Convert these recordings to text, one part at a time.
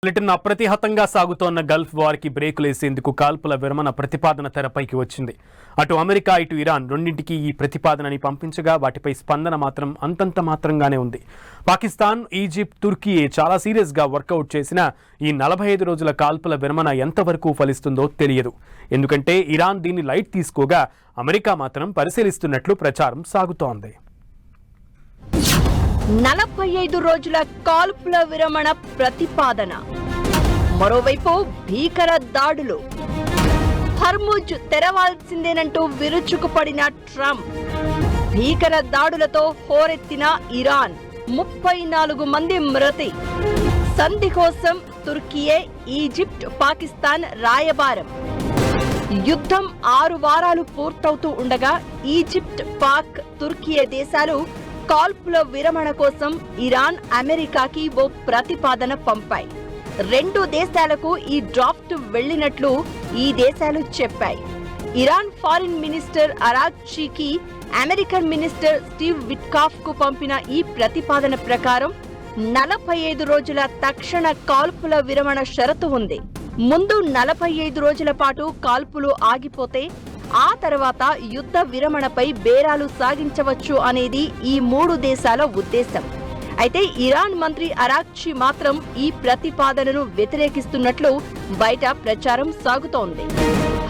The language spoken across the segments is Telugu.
బ్రిటన్ అప్రతిహతంగా సాగుతోన్న గల్ఫ్ వార్కి బ్రేకులేసేందుకు కాల్పుల విరమణ ప్రతిపాదన తెరపైకి వచ్చింది. అటు అమెరికా ఇటు ఇరాన్ రెండింటికి ఈ ప్రతిపాదనని పంపించగా వాటిపై స్పందన మాత్రం అంతంత మాత్రంగానే ఉంది. పాకిస్తాన్, ఈజిప్ట్, తుర్కీయే చాలా సీరియస్గా వర్కౌట్ చేసిన ఈ 45 రోజుల కాల్పుల విరమణ ఎంతవరకు ఫలిస్తుందో తెలియదు. ఎందుకంటే ఇరాన్ దీన్ని లైట్ తీసుకోగా అమెరికా మాత్రం పరిశీలిస్తున్నట్లు ప్రచారం సాగుతోంది. 45 రోజుల కాల్పుల విరమణ ప్రతిపాదన. మరోవైపు భీకర దాడులు. హర్ముజ్ తెరవాల్సిందేనంటూ విరుచుకుపడిన ట్రంప్. భీకర దాడులతో హోరెత్తిన ఇరాన్. 34 మంది మృతి. సంధి కోసం తుర్కీయే, ఈజిప్ట్, పాకిస్తాన్ రాయబారం. యుద్ధం 6 వారాలు పూర్తవుతూ ఉండగా ఈజిప్ట్, పాక్, తుర్కీయే దేశాలు కాల్పుల విరమణ కోసం ఇరాన్, అమెరికాకి ఓ ప్రతిపాదన పంపాయి. 2 దేశాలకు ఈ డ్రాఫ్ట్ వెళ్లినట్లు ఈ దేశాలు చెప్పాయి. ఇరాన్ ఫారిన్ మినిస్టర్ అరాగ్చీకి అమెరికన్ మినిస్టర్ స్టీవ్ విట్కాఫ్ కు పంపిన ఈ ప్రతిపాదన ప్రకారం 45 రోజుల తక్షణ కాల్పుల విరమణ షరతు ఉంది. ముందు 45 రోజుల పాటు కాల్పులు ఆగిపోతే ఆ తర్వాత యుద్ధ విరమణపై బేరాలు సాగించవచ్చు అనేది ఈ 3 దేశాల ఉద్దేశం. అయితే ఇరాన్ మంత్రి అరాగ్చీ మాత్రం ఈ ప్రతిపాదనను వ్యతిరేకిస్తున్నట్లు బయట ప్రచారం సాగుతోంది.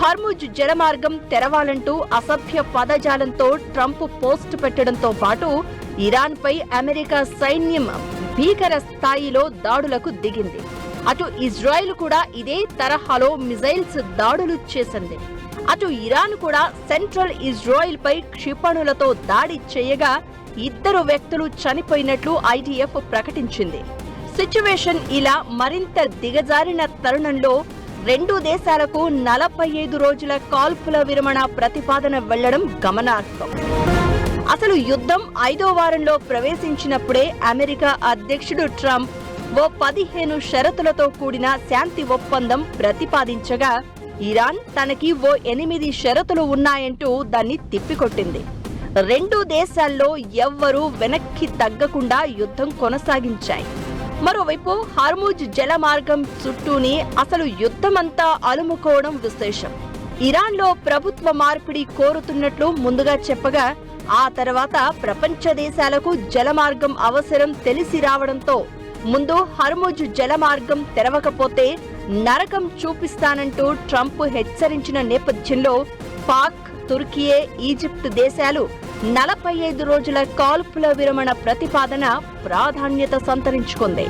హర్ముజ్ జలమార్గం తెరవాలంటూ అసభ్య పదజాలంతో ట్రంప్ పోస్ట్ పెట్టడంతో పాటు ఇరాన్పై అమెరికా సైన్యం భీకర స్థాయిలో దాడులకు దిగింది. అటు ఇజ్రాయెల్ కూడా ఇదే తరహాలో మిజైల్స్ దాడులు చేసింది. అటు ఇరాన్ కూడా సెంట్రల్ ఇజ్రాయెల్ పై క్షిపణులతో దాడి చేయగా 2 వ్యక్తులు చనిపోయినట్లు ఐడిఎఫ్ ప్రకటించింది. సిచ్యువేషన్ ఇలా మరింత దిగజారిన తరుణంలో 2 దేశాలకు 45 రోజుల కాల్పుల విరమణ ప్రతిపాదన వెళ్లడం గమనార్హం. అసలు యుద్ధం 5వ వారంలో ప్రవేశించినప్పుడే అమెరికా అధ్యక్షుడు ట్రంప్ ఓ 15 షరతులతో కూడిన శాంతి ఒప్పందం ప్రతిపాదించగా ఇరాన్ తనకి ఓ 8 షరతులు ఉన్నాయంటూ దాన్ని తిప్పికొట్టింది. 2 దేశాల్లో ఎవ్వరూ వెనక్కి తగ్గకుండా యుద్ధం కొనసాగించాయి. మరోవైపు హర్ముజ్ జలమార్గం చుట్టూని అసలు యుద్ధమంతా అలుముకోవడం విశేషం. ఇరాన్లో ప్రభుత్వ మార్పిడి కోరుతున్నట్లు ముందుగా చెప్పగా ఆ తర్వాత ప్రపంచ దేశాలకు జలమార్గం అవసరం తెలిసి రావడంతో ముందు హర్ముజ్ జలమార్గం తెరవకపోతే నరకం చూపిస్తానంటూ ట్రంప్ హెచ్చరించిన నేపథ్యంలో పాక్, తుర్కీయే, ఈజిప్ట్ దేశాలు 45 రోజుల కాల్పుల విరమణ ప్రతిపాదన ప్రాధాన్యత సంతరించుకుంది.